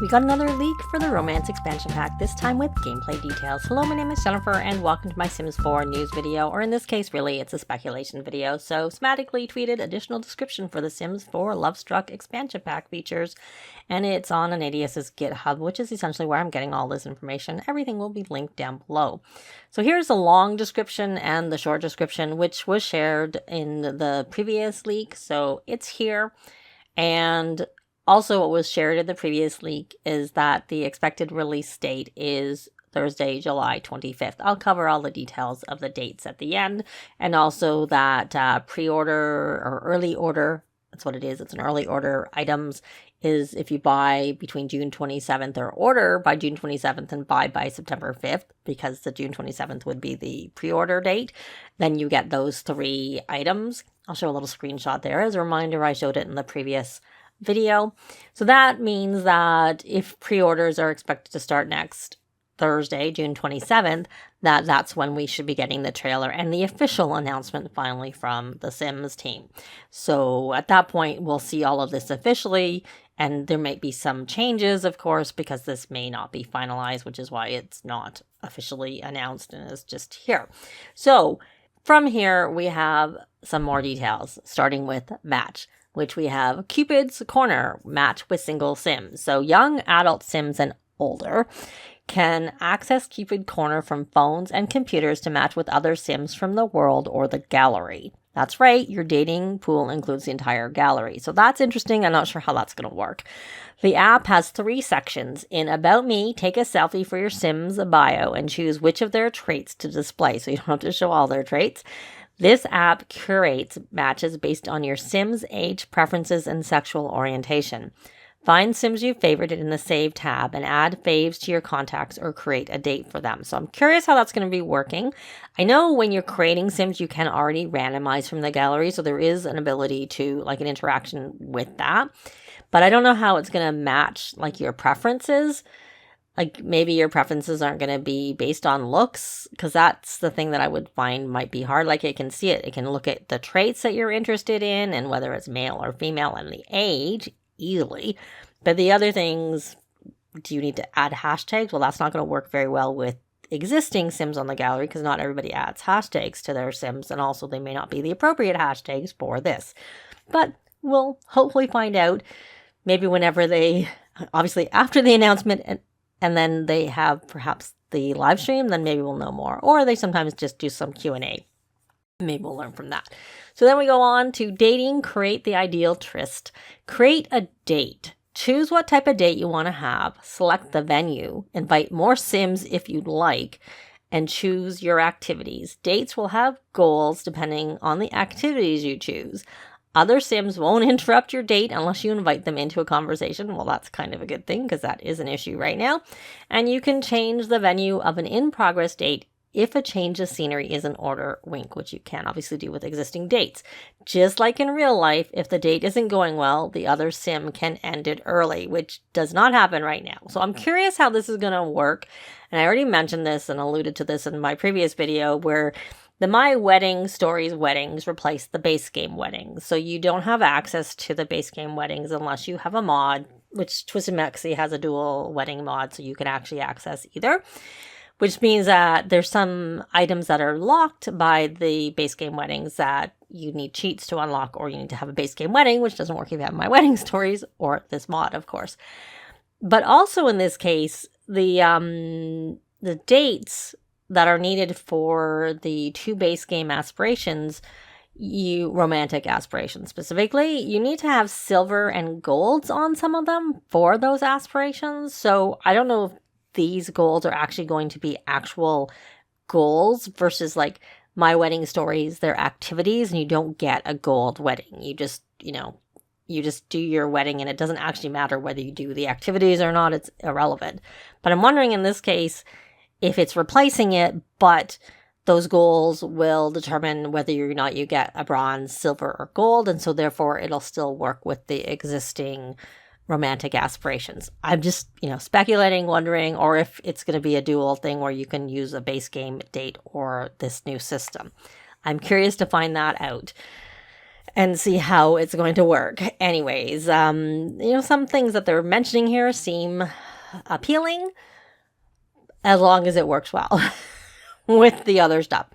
We got another leak for the Romance Expansion Pack, this time with gameplay details. Hello, my name is Jennifer, and welcome to my Sims 4 news video, or in this case, really, it's a speculation video. So, Smatically tweeted additional description for the Sims 4 Lovestruck Expansion Pack features, and it's on Anadius's GitHub, which is essentially where I'm getting all this information. Everything will be linked down below. So here's the long description and the short description, which was shared in the previous leak, so it's here. And also, what was shared in the previous leak is that the expected release date is Thursday, July 25th. I'll cover all the details of the dates at the end, and also that pre-order or early order, that's what it is, it's an early order items, is if you buy between June 27th or order by June 27th and buy by September 5th, because the June 27th would be the pre-order date, then you get those 3 items. I'll show a little screenshot there. As a reminder, I showed it in the previous video. So that means that if pre-orders are expected to start next Thursday, June 27th, that's when we should be getting the trailer and the official announcement finally from the Sims team. So at that point, we'll see all of this officially, and there might be some changes, of course, because this may not be finalized, which is why it's not officially announced and is just here. So from here, we have some more details, starting with match, which we have Cupid's Corner, match with single Sims. So young adult Sims and older can access Cupid Corner from phones and computers to match with other Sims from the world or the gallery. That's right, your dating pool includes the entire gallery. So that's interesting. I'm not sure how that's going to work. The app has 3 sections. In About Me, take a selfie for your Sims bio and choose which of their traits to display. So you don't have to show all their traits. This app curates matches based on your Sims' age, preferences, and sexual orientation. Find Sims you favorited in the Save tab and add faves to your contacts or create a date for them. So I'm curious how that's going to be working. I know when you're creating Sims, you can already randomize from the gallery, so there is an ability to, like, an interaction with that. But I don't know how it's going to match, like, your preferences. Like, maybe your preferences aren't going to be based on looks, because that's the thing that I would find might be hard. Like, it can see it. It can look at the traits that you're interested in and whether it's male or female and the age easily. But the other things, do you need to add hashtags? Well, that's not going to work very well with existing Sims on the gallery, because not everybody adds hashtags to their Sims, and also they may not be the appropriate hashtags for this. But we'll hopefully find out maybe whenever they, obviously after the announcement, and then they have perhaps the live stream, then maybe we'll know more. Or they sometimes just do some Q&A. Maybe we'll learn from that. So then we go on to dating, create the ideal tryst. Create a date. Choose what type of date you want to have. Select the venue. Invite more Sims if you'd like. And choose your activities. Dates will have goals depending on the activities you choose. Other Sims won't interrupt your date unless you invite them into a conversation. Well, that's kind of a good thing, because that is an issue right now. And you can change the venue of an in-progress date if a change of scenery is in order, wink, which you can obviously do with existing dates. Just like in real life, if the date isn't going well, the other Sim can end it early, which does not happen right now. So I'm curious how this is going to work. And I already mentioned this and alluded to this in my previous video, where the My Wedding Stories weddings replace the base game weddings. So you don't have access to the base game weddings unless you have a mod, which Twisted Maxi has a dual wedding mod, so you can actually access either. Which means that there's some items that are locked by the base game weddings that you need cheats to unlock, or you need to have a base game wedding, which doesn't work if you have My Wedding Stories or this mod, of course. But also in this case, the dates that are needed for the 2 base game aspirations, romantic aspirations specifically, you need to have silver and golds on some of them for those aspirations. So I don't know if these goals are actually going to be actual goals versus like My Wedding Stories, they're activities, and you don't get a gold wedding. You just, you just do your wedding, and it doesn't actually matter whether you do the activities or not. It's irrelevant. But I'm wondering in this case, if it's replacing it, but those goals will determine whether or not you get a bronze, silver, or gold, and so therefore it'll still work with the existing romantic aspirations. I'm just, speculating, wondering, or if it's going to be a dual thing where you can use a base game date or this new system. I'm curious to find that out. and see how it's going to work. Anyways, some things that they're mentioning here seem appealing as long as it works well with the other stuff.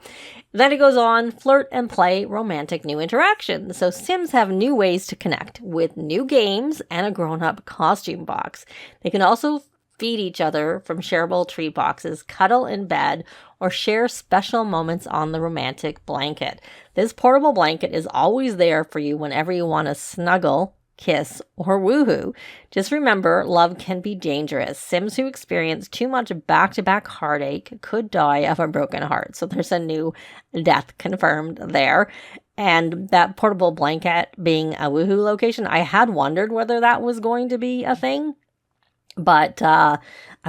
Then it goes on, flirt and play romantic new interactions. So Sims have new ways to connect with new games and a grown-up costume box. They can also feed each other from shareable treat boxes, cuddle in bed, or share special moments on the romantic blanket. This portable blanket is always there for you whenever you want to snuggle, kiss, or woohoo. Just remember, love can be dangerous. Sims who experience too much back-to-back heartache could die of a broken heart. So there's a new death confirmed there. And that portable blanket being a woohoo location, I had wondered whether that was going to be a thing. But I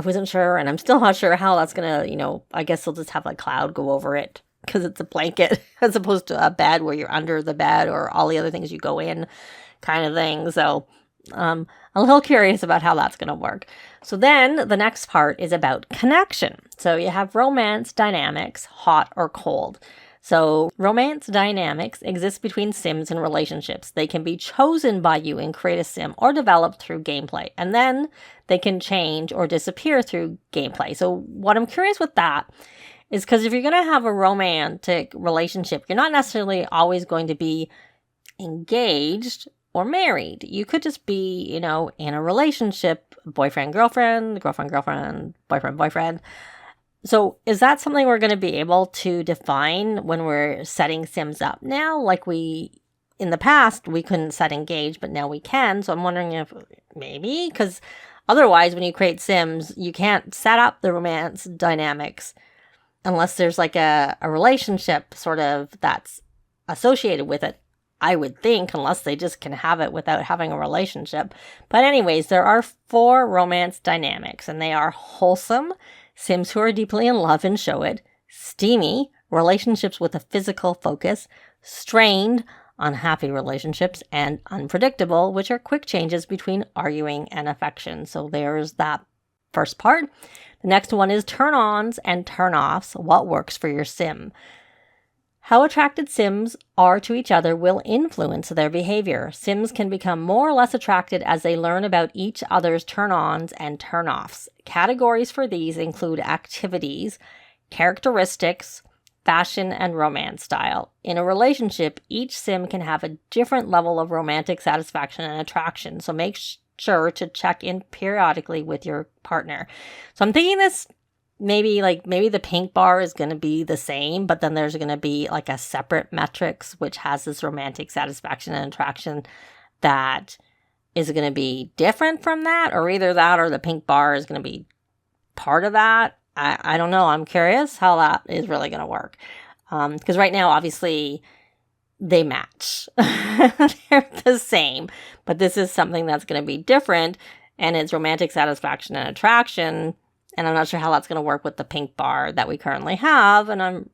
wasn't sure, and I'm still not sure how that's going to, I guess they'll just have a cloud go over it because it's a blanket as opposed to a bed where you're under the bed or all the other things you go in kind of thing. So I'm a little curious about how that's going to work. So then the next part is about connection. So you have romance dynamics, hot or cold. So romance dynamics exist between Sims and relationships. They can be chosen by you and create a Sim or developed through gameplay. And then they can change or disappear through gameplay. So what I'm curious with that is because if you're going to have a romantic relationship, you're not necessarily always going to be engaged or married. You could just be, in a relationship, boyfriend-girlfriend, girlfriend-girlfriend, boyfriend-boyfriend. So is that something we're going to be able to define when we're setting Sims up now? Like in the past, we couldn't set engage, but now we can. So I'm wondering if maybe, because otherwise when you create Sims, you can't set up the romance dynamics unless there's like a relationship sort of that's associated with it. I would think, unless they just can have it without having a relationship. But anyways, there are 4 romance dynamics, and they are wholesome, Sims who are deeply in love and show it, steamy, relationships with a physical focus, strained, unhappy relationships, and unpredictable, which are quick changes between arguing and affection. So there's that first part. The next one is turn-ons and turn-offs, what works for your Sim. How attracted Sims are to each other will influence their behavior. Sims can become more or less attracted as they learn about each other's turn-ons and turn-offs. Categories for these include activities, characteristics, fashion, and romance style. In a relationship, each Sim can have a different level of romantic satisfaction and attraction, so make sure to check in periodically with your partner. So I'm thinking this maybe the pink bar is going to be the same, but then there's going to be like a separate metrics which has this romantic satisfaction and attraction that is going to be different from that, or either that or the pink bar is going to be part of that. I don't know. I'm curious how that is really going to work. Because right now, obviously, they match. They're the same, but this is something that's going to be different, and it's romantic satisfaction and attraction. And I'm not sure how that's going to work with the pink bar that we currently have. And I'm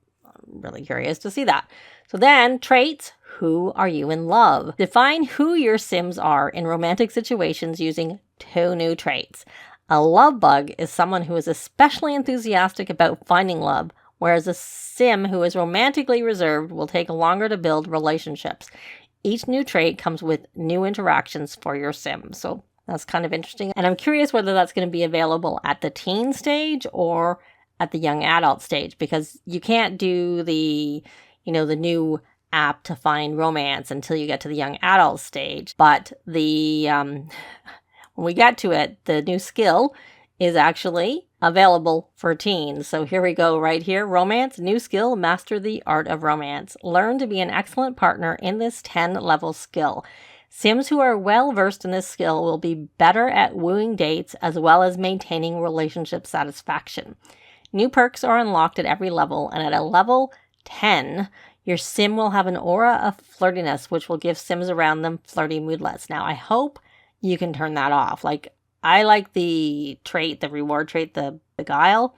really curious to see that. So then, traits. Who are you in love? Define who your Sims are in romantic situations using 2 new traits. A love bug is someone who is especially enthusiastic about finding love, whereas a Sim who is romantically reserved will take longer to build relationships. Each new trait comes with new interactions for your Sim. So that's kind of interesting. And I'm curious whether that's going to be available at the teen stage or at the young adult stage, because you can't do the new app to find romance until you get to the young adult stage. But when we get to it, the new skill is actually available for teens. So here we go right here. Romance, new skill, master the art of romance. Learn to be an excellent partner in this 10-level skill. Sims who are well versed in this skill will be better at wooing dates as well as maintaining relationship satisfaction. New perks are unlocked at every level, and at a level 10, your Sim will have an aura of flirtiness, which will give Sims around them flirty moodlets. Now, I hope you can turn that off. I like the trait, the reward trait, the beguile,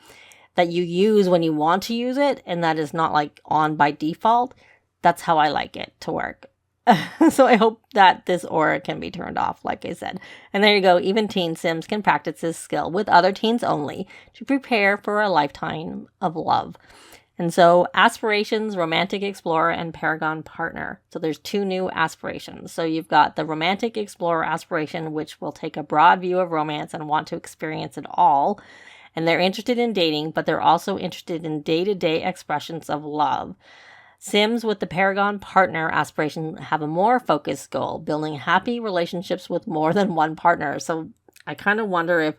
that you use when you want to use it, and that is not on by default. That's how I like it to work. So I hope that this aura can be turned off, like I said. And there you go. Even teen Sims can practice this skill with other teens only to prepare for a lifetime of love. And so Aspirations, Romantic Explorer, and Paragon Partner. So there's 2 new aspirations. So you've got the Romantic Explorer aspiration, which will take a broad view of romance and want to experience it all. And they're interested in dating, but they're also interested in day-to-day expressions of love. Sims with the Paragon Partner aspiration have a more focused goal, building happy relationships with more than one partner. So I kind of wonder if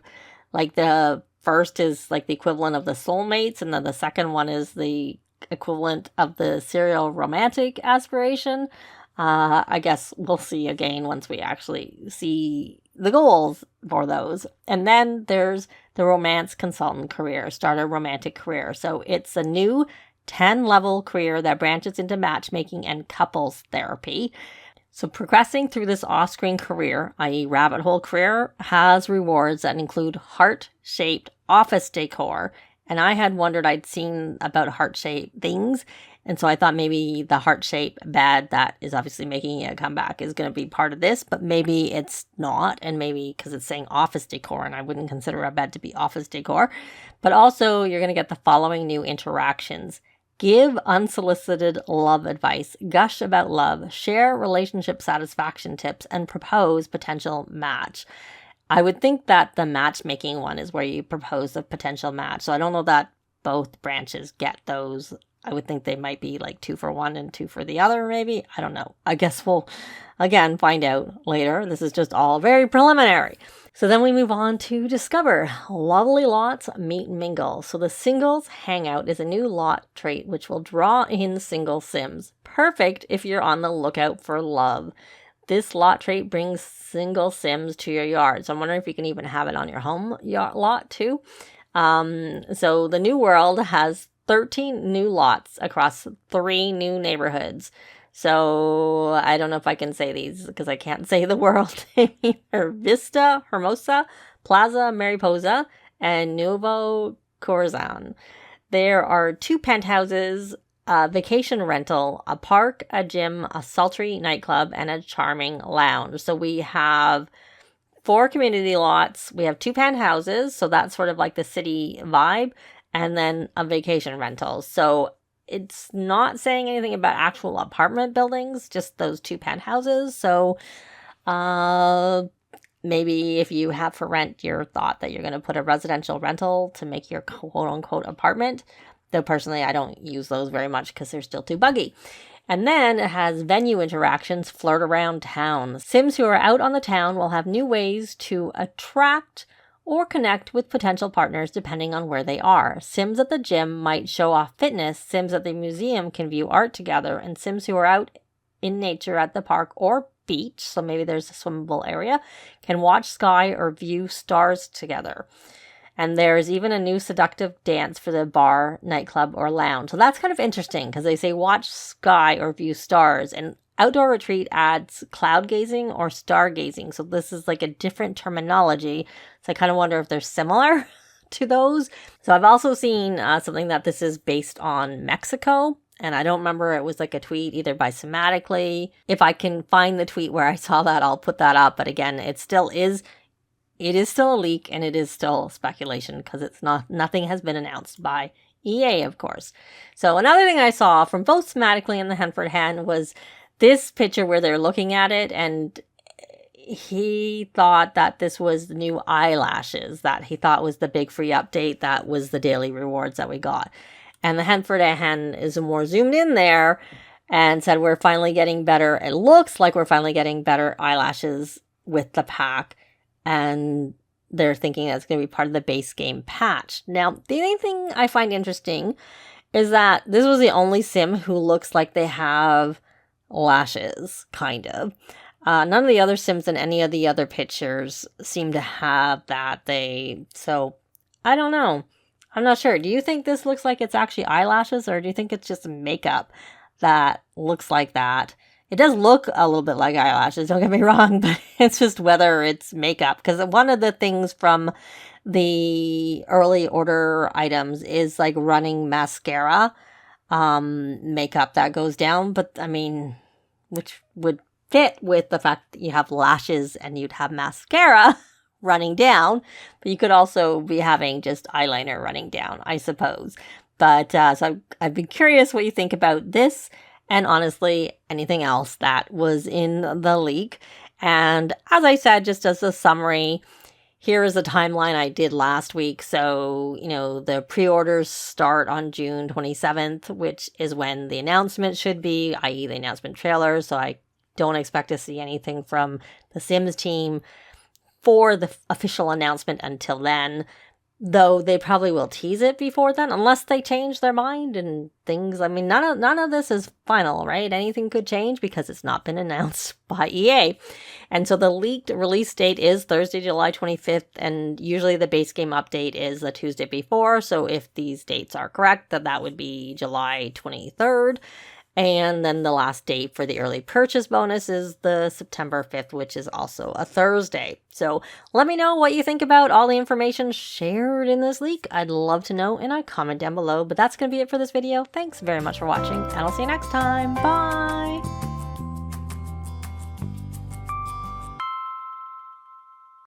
like the first is like the equivalent of the soulmates, and then the second one is the equivalent of the serial romantic aspiration. I guess we'll see again once we actually see the goals for those. And then there's the romance consultant career, start a romantic career. So it's a new 10-level career that branches into matchmaking and couples therapy. So progressing through this off-screen career, i.e. rabbit hole career, has rewards that include heart-shaped office decor. And I had wondered, I'd seen about heart-shaped things. And so I thought maybe the heart-shaped bed that is obviously making a comeback is going to be part of this, but maybe it's not. And maybe because it's saying office decor, and I wouldn't consider a bed to be office decor. But also you're going to get the following new interactions. Give unsolicited love advice, gush about love, share relationship satisfaction tips, and propose potential match. I would think that the matchmaking one is where you propose a potential match. So I don't know that both branches get those. I would think they might be like 2 for one and 2 for the other, maybe. I don't know. I guess we'll, again, find out later. This is just all very preliminary. So then we move on to Discover. Lovely Lots Meet and Mingle. So the Singles Hangout is a new lot trait which will draw in single Sims. Perfect if you're on the lookout for love. This lot trait brings single Sims to your yard. So I'm wondering if you can even have it on your home lot too. So the new world has 13 new lots across 3 new neighborhoods. So I don't know if I can say these because I can't say the world name either. Vista, Hermosa, Plaza Mariposa, and Nuevo Corazon. There are 2 penthouses, a vacation rental, a park, a gym, a sultry nightclub, and a charming lounge. So we have 4 community lots. We have 2 penthouses, so that's sort of like the city vibe, and then a vacation rental. So it's not saying anything about actual apartment buildings, just those 2 penthouses. So maybe if you have for rent your thought that you're going to put a residential rental to make your quote-unquote apartment. Though personally, I don't use those very much because they're still too buggy. And then it has venue interactions, flirt around town. Sims who are out on the town will have new ways to attract or connect with potential partners depending on where they are. Sims at the gym might show off fitness, Sims at the museum can view art together, and Sims who are out in nature at the park or beach, so maybe there's a swimmable area, can watch sky or view stars together. And there's even a new seductive dance for the bar, nightclub, or lounge. So that's kind of interesting because they say watch sky or view stars. And outdoor retreat adds cloud gazing or stargazing. So this is like a different terminology. So I kind of wonder if they're similar to those. So I've also seen something that this is based on Mexico. And I don't remember, it was like a tweet either by Somatically. If I can find the tweet where I saw that, I'll put that up. But again, it is still a leak and it is still speculation because nothing has been announced by EA, of course. So another thing I saw from both Somatically and the Henford Hen was this picture where they're looking at it, and he thought that this was the new Eyelashes that he thought was the big free update that was the daily rewards that we got. And the Henford Hen is more zoomed in there and said we're finally getting better. It looks like we're finally getting better eyelashes with the pack. And they're thinking that's going to be part of the base game patch. Now, the only thing I find interesting is that this was the only sim who looks like they have lashes, kind of. None of the other sims in any of the other pictures seem to have that. So, I don't know. I'm not sure. Do you think this looks like it's actually eyelashes, or do you think it's just makeup that looks like that? It does look a little bit like eyelashes, don't get me wrong, but it's just whether it's makeup. Because one of the things from the early order items is like running mascara makeup that goes down. But I mean, which would fit with the fact that you have lashes and you'd have mascara running down. But you could also be having just eyeliner running down, I suppose. But so I've been curious what you think about this and honestly anything else that was in the leak. And as I said, just as a summary, here is a timeline I did last week. So, the pre-orders start on June 27th, which is when the announcement should be, i.e. the announcement trailer. So I don't expect to see anything from the Sims team for the official announcement until then. Though they probably will tease it before then, unless they change their mind and things. I mean, none of this is final, right? Anything could change because it's not been announced by EA. And so the leaked release date is Thursday, July 25th, and usually the base game update is the Tuesday before. So if these dates are correct, then that would be July 23rd. And then the last date for the early purchase bonus is the September 5th, which is also a Thursday. So let me know what you think about all the information shared in this leak. I'd love to know in a comment down below. But that's going to be it for this video. Thanks very much for watching, and I'll see you next time. Bye!